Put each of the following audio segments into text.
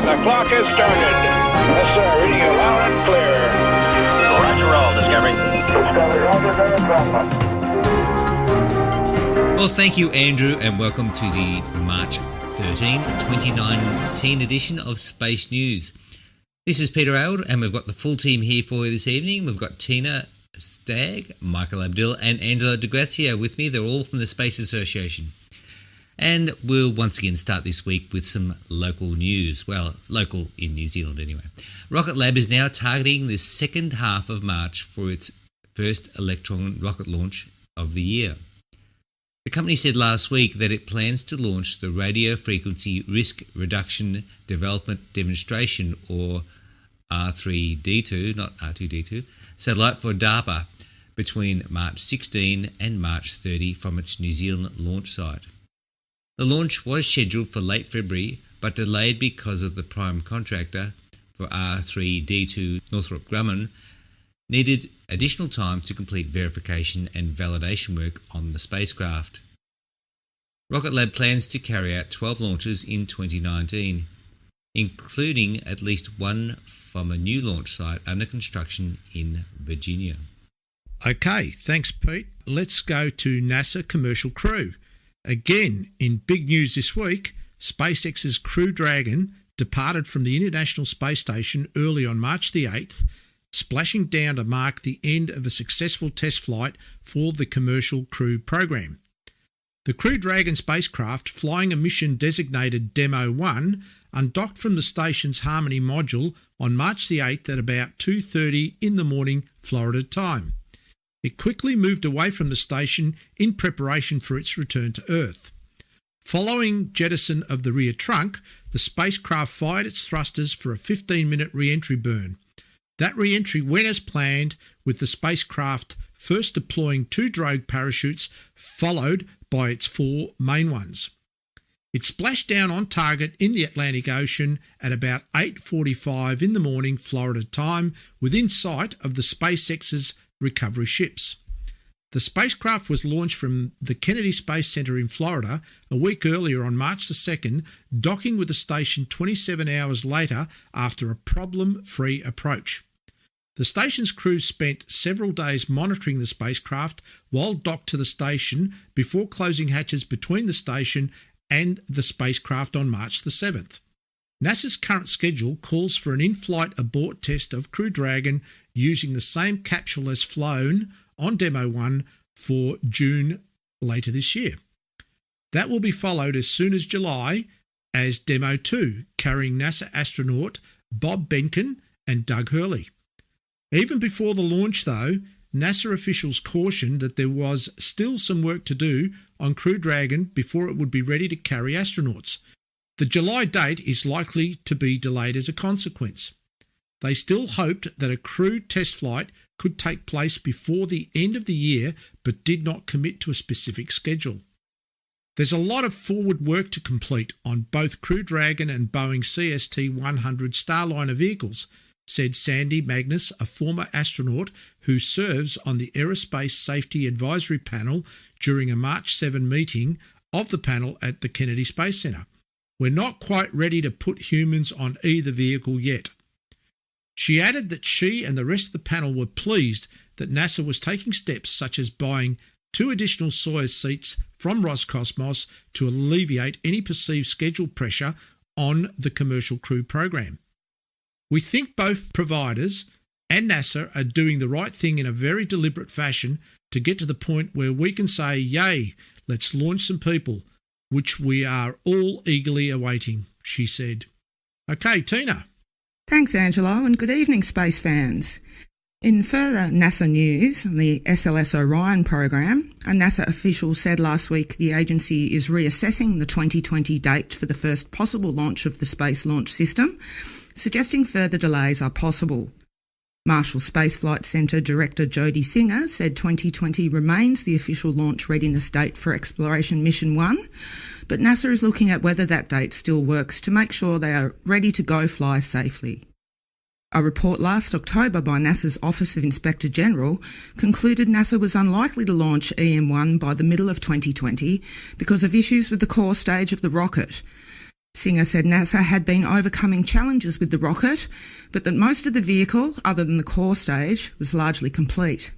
and the clock has started. Yes, sir. Reading it loud and clear. Roger, roll, Discovery. Discovery, roger, there, Brahma. Well, thank you, Andrew, and welcome to the March 13, 2019 edition of Space News. This is Peter Aylward, and we've got the full team here for you this evening. We've got Tina Stagg, Michael Abdul, and Angela DeGrazia with me. They're all from the Space Association. And we'll once again start this week with some local news. Well, local in New Zealand anyway. Rocket Lab is now targeting the second half of March for its first Electron rocket launch of the year. The company said last week that it plans to launch the Radio Frequency Risk Reduction Development Demonstration, or R3D2, not R2D2, satellite for DARPA between March 16 and March 30 from its New Zealand launch site. The launch was scheduled for late February, but delayed because of the prime contractor for R3D2, Northrop Grumman, needed additional time to complete verification and validation work on the spacecraft. Rocket Lab plans to carry out 12 launches in 2019, including at least one from a new launch site under construction in Virginia. Okay, thanks Pete. Let's go to NASA Commercial Crew. Again, in big news this week, SpaceX's Crew Dragon departed from the International Space Station early on March the 8th, splashing down to mark the end of a successful test flight for the Commercial Crew program. The Crew Dragon spacecraft, flying a mission designated Demo 1, undocked from the station's Harmony module on March the 8th at about 2:30 in the morning Florida time. It quickly moved away from the station in preparation for its return to Earth. Following jettison of the rear trunk, the spacecraft fired its thrusters for a 15-minute re-entry burn. That re-entry went as planned, with the spacecraft first deploying 2 drogue parachutes, followed by its 4 main ones. It splashed down on target in the Atlantic Ocean at about 8:45 in the morning Florida time, within sight of the SpaceX's recovery ships. The spacecraft was launched from the Kennedy Space Center in Florida a week earlier on March the 2nd, docking with the station 27 hours later after a problem-free approach. The station's crew spent several days monitoring the spacecraft while docked to the station before closing hatches between the station and the spacecraft on March the 7th. NASA's current schedule calls for an in-flight abort test of Crew Dragon using the same capsule as flown on Demo 1 for June later this year. That will be followed as soon as July as Demo 2, carrying NASA astronaut Bob Behnken and Doug Hurley. Even before the launch, though, NASA officials cautioned that there was still some work to do on Crew Dragon before it would be ready to carry astronauts. The July date is likely to be delayed as a consequence. They still hoped that a crew test flight could take place before the end of the year, but did not commit to a specific schedule. There's a lot of forward work to complete on both Crew Dragon and Boeing CST-100 Starliner vehicles, said Sandy Magnus, a former astronaut who serves on the Aerospace Safety Advisory Panel during a March 7 meeting of the panel at the Kennedy Space Center. We're not quite ready to put humans on either vehicle yet. She added that she and the rest of the panel were pleased that NASA was taking steps such as buying 2 additional Soyuz seats from Roscosmos to alleviate any perceived schedule pressure on the Commercial Crew program. We think both providers and NASA are doing the right thing in a very deliberate fashion to get to the point where we can say, yay, let's launch some people, which we are all eagerly awaiting, she said. Okay, Tina. Thanks, Angelo, and good evening, space fans. In further NASA news, the SLS Orion program, a NASA official said last week the agency is reassessing the 2020 date for the first possible launch of the Space Launch System, suggesting further delays are possible. Marshall Space Flight Centre Director Jody Singer said 2020 remains the official launch readiness date for Exploration Mission 1, but NASA is looking at whether that date still works to make sure they are ready to go fly safely. A report last October by NASA's Office of Inspector General concluded NASA was unlikely to launch EM1 by the middle of 2020 because of issues with the core stage of the rocket. Singer said NASA had been overcoming challenges with the rocket, but that most of the vehicle, other than the core stage, was largely complete.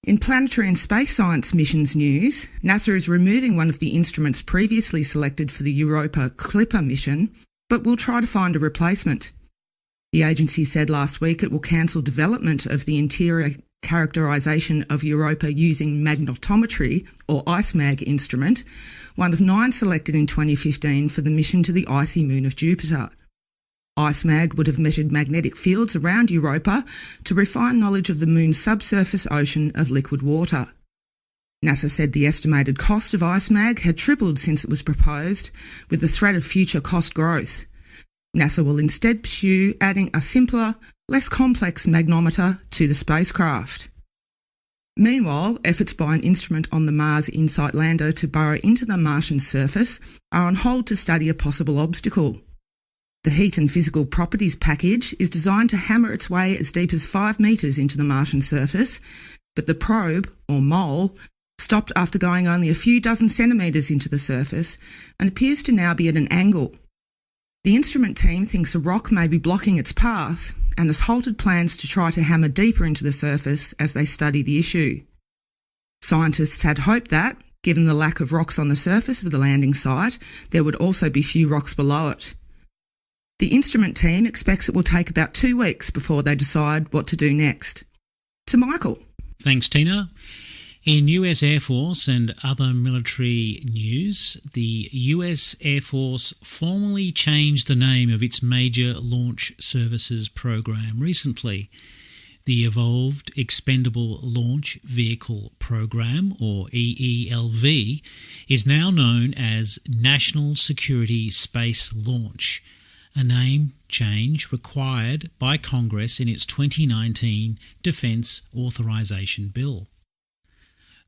In planetary and space science missions news, NASA is removing one of the instruments previously selected for the Europa Clipper mission, but will try to find a replacement. The agency said last week it will cancel development of the interior characterisation of Europa using magnetometry, or IceMag instrument, one of 9 selected in 2015 for the mission to the icy moon of Jupiter. IceMag would have measured magnetic fields around Europa to refine knowledge of the moon's subsurface ocean of liquid water. NASA said the estimated cost of IceMag had tripled since it was proposed, with the threat of future cost growth. NASA will instead pursue adding a simpler, less complex magnometer to the spacecraft. Meanwhile, efforts by an instrument on the Mars InSight lander to burrow into the Martian surface are on hold to study a possible obstacle. The Heat and Physical Properties package is designed to hammer its way as deep as 5 metres into the Martian surface, but the probe, or mole, stopped after going only a few dozen centimetres into the surface and appears to now be at an angle. The instrument team thinks a rock may be blocking its path and has halted plans to try to hammer deeper into the surface as they study the issue. Scientists had hoped that, given the lack of rocks on the surface of the landing site, there would also be few rocks below it. The instrument team expects it will take about 2 weeks before they decide what to do next. To Michael. Thanks, Tina. In US Air Force and other military news, the US Air Force formally changed the name of its Major Launch Services Program recently. The Evolved Expendable Launch Vehicle Program, or EELV, is now known as National Security Space Launch, a name change required by Congress in its 2019 Defence Authorization Bill.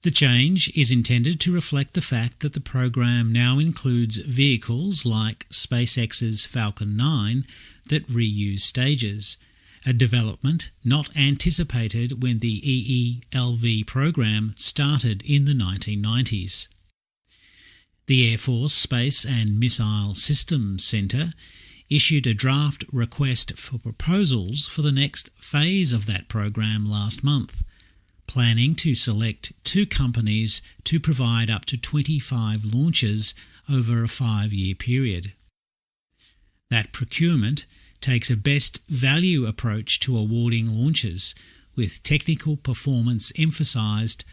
The change is intended to reflect the fact that the program now includes vehicles like SpaceX's Falcon 9 that reuse stages, a development not anticipated when the EELV program started in the 1990s. The Air Force Space and Missile Systems Centre issued a draft request for proposals for the next phase of that program last month, planning to select 2 companies to provide up to 25 launches over a 5-year period. That procurement takes a best value approach to awarding launches, with technical performance emphasised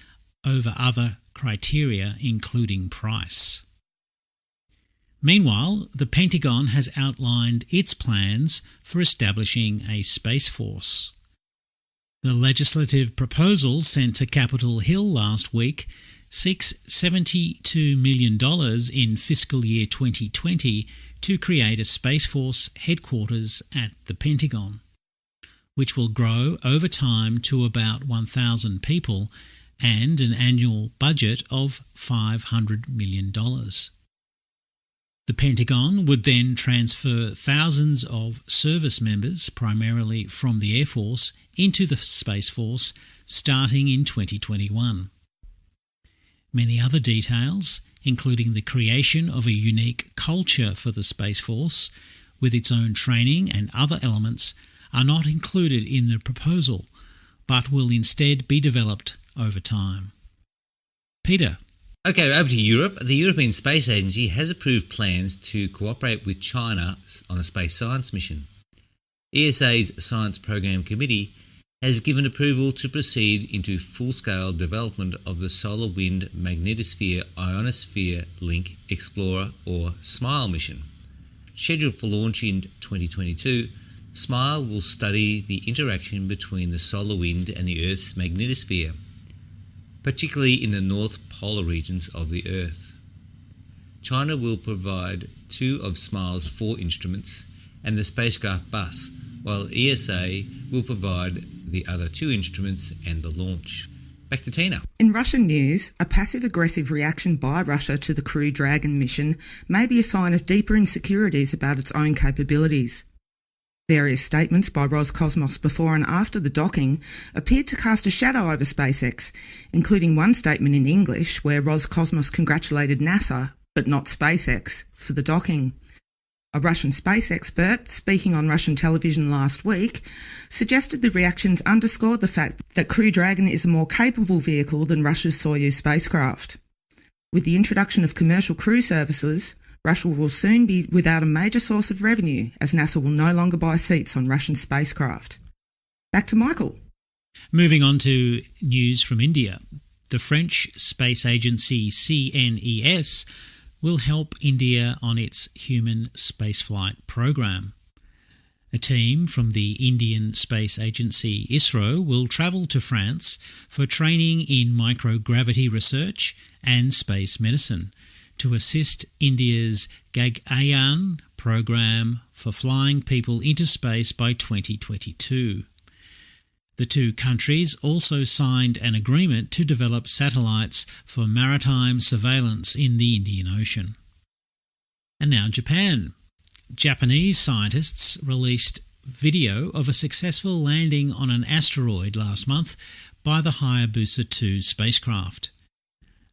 over other criteria including price. Meanwhile, the Pentagon has outlined its plans for establishing a Space Force. The legislative proposal sent to Capitol Hill last week seeks $72 million in fiscal year 2020 to create a Space Force headquarters at the Pentagon, which will grow over time to about 1,000 people and an annual budget of $500 million. The Pentagon would then transfer thousands of service members, primarily from the Air Force, into the Space Force starting in 2021. Many other details, including the creation of a unique culture for the Space Force, with its own training and other elements, are not included in the proposal, but will instead be developed over time. Peter. Okay, over to Europe. The European Space Agency has approved plans to cooperate with China on a space science mission. ESA's Science Program Committee has given approval to proceed into full-scale development of the Solar Wind Magnetosphere Ionosphere Link Explorer, or SMILE mission. Scheduled for launch in 2022, SMILE will study the interaction between the solar wind and the Earth's magnetosphere, particularly in the north polar regions of the Earth. China will provide 2 of SMILE's 4 instruments and the spacecraft bus, while ESA will provide the other 2 instruments and the launch. Back to Tina. In Russian news, a passive-aggressive reaction by Russia to the Crew Dragon mission may be a sign of deeper insecurities about its own capabilities. Various statements by Roscosmos before and after the docking appeared to cast a shadow over SpaceX, including one statement in English where Roscosmos congratulated NASA, but not SpaceX, for the docking. A Russian space expert, speaking on Russian television last week, suggested the reactions underscored the fact that Crew Dragon is a more capable vehicle than Russia's Soyuz spacecraft. With the introduction of commercial crew services, Russia will soon be without a major source of revenue, as NASA will no longer buy seats on Russian spacecraft. Back to Michael. Moving on to news from India. The French space agency CNES will help India on its human spaceflight program. A team from the Indian space agency ISRO will travel to France for training in microgravity research and space medicine to assist India's Gaganyaan program for flying people into space by 2022. The two countries also signed an agreement to develop satellites for maritime surveillance in the Indian Ocean. And now Japan. Japanese scientists released video of a successful landing on an asteroid last month by the Hayabusa 2 spacecraft.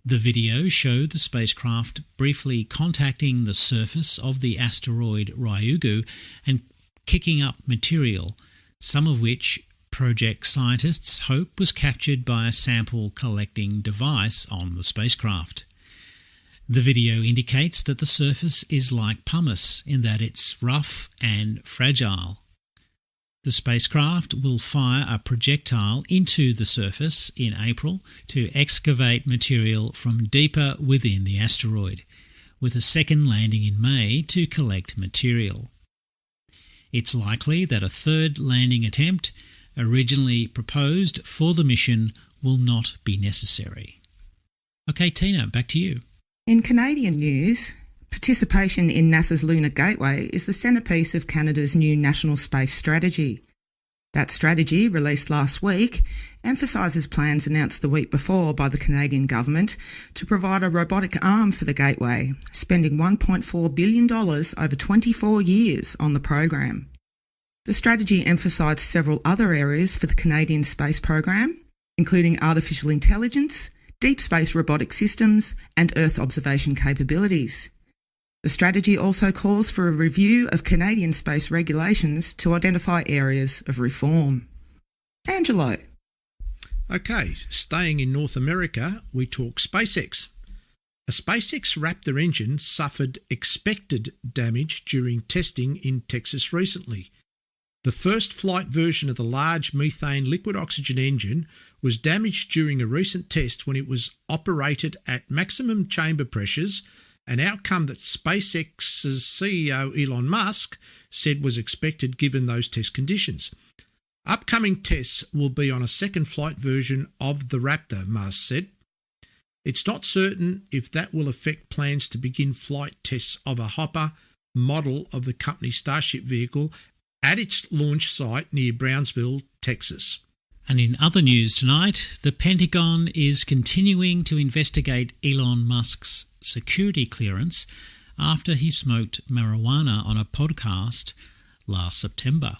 The video showed the spacecraft briefly contacting the surface of the asteroid Ryugu and kicking up material, some of which project scientists hope was captured by a sample collecting device on the spacecraft. The video indicates that the surface is like pumice in that it's rough and fragile. The spacecraft will fire a projectile into the surface in April to excavate material from deeper within the asteroid, with a second landing in May to collect material. It's likely that a third landing attempt, originally proposed for the mission, will not be necessary. Okay, Tina, back to you. In Canadian news, participation in NASA's Lunar Gateway is the centrepiece of Canada's new National Space Strategy. That strategy, released last week, emphasises plans announced the week before by the Canadian government to provide a robotic arm for the Gateway, spending $1.4 billion over 24 years on the program. The strategy emphasised several other areas for the Canadian space program, including artificial intelligence, deep space robotic systems, and Earth observation capabilities. The strategy also calls for a review of Canadian space regulations to identify areas of reform. Angelo. Okay, staying in North America, we talk SpaceX. A SpaceX Raptor engine suffered expected damage during testing in Texas recently. The first flight version of the large methane liquid oxygen engine was damaged during a recent test when it was operated at maximum chamber pressures, an outcome that SpaceX's CEO Elon Musk said was expected given those test conditions. Upcoming tests will be on a second flight version of the Raptor, Musk said. It's not certain if that will affect plans to begin flight tests of a Hopper model of the company's Starship vehicle at its launch site near Brownsville, Texas. And in other news tonight, the Pentagon is continuing to investigate Elon Musk's security clearance after he smoked marijuana on a podcast last September.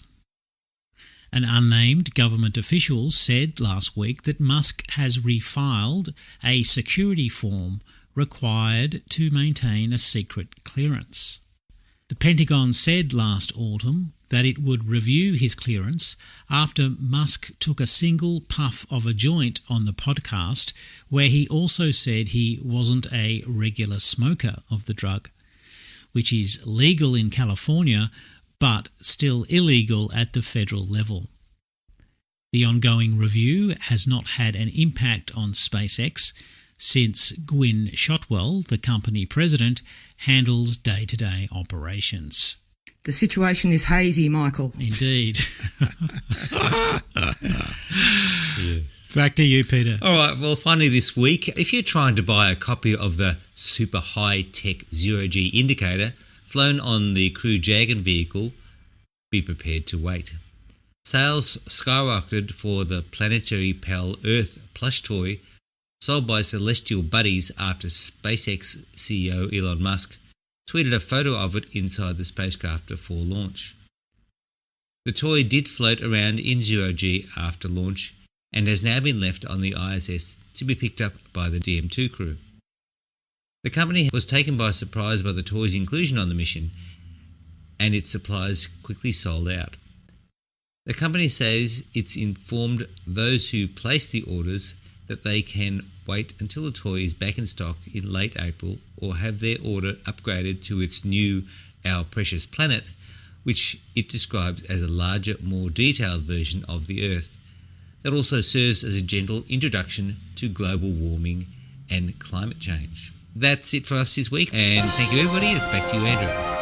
An unnamed government official said last week that Musk has refiled a security form required to maintain a secret clearance. The Pentagon said last autumn that it would review his clearance after Musk took a single puff of a joint on the podcast, where he also said he wasn't a regular smoker of the drug, which is legal in California but still illegal at the federal level. The ongoing review has not had an impact on SpaceX, since Gwynne Shotwell, the company president, handles day-to-day operations. The situation is hazy, Michael. Indeed. Yes. Back to you, Peter. All right, well, finally this week, if you're trying to buy a copy of the super high-tech zero-G indicator flown on the Crew Dragon vehicle, be prepared to wait. Sales skyrocketed for the Planetary Pal Earth plush toy sold by Celestial Buddies after SpaceX CEO Elon Musk tweeted a photo of it inside the spacecraft before launch. The toy did float around in zero-G after launch and has now been left on the ISS to be picked up by the DM2 crew. The company was taken by surprise by the toy's inclusion on the mission, and its supplies quickly sold out. The company says it's informed those who place the orders that they can wait until the toy is back in stock in late April or have their order upgraded to its new Our Precious Planet, which it describes as a larger, more detailed version of the Earth that also serves as a gentle introduction to global warming and climate change. That's it for us this week, and thank you everybody. It's back to you, Andrew.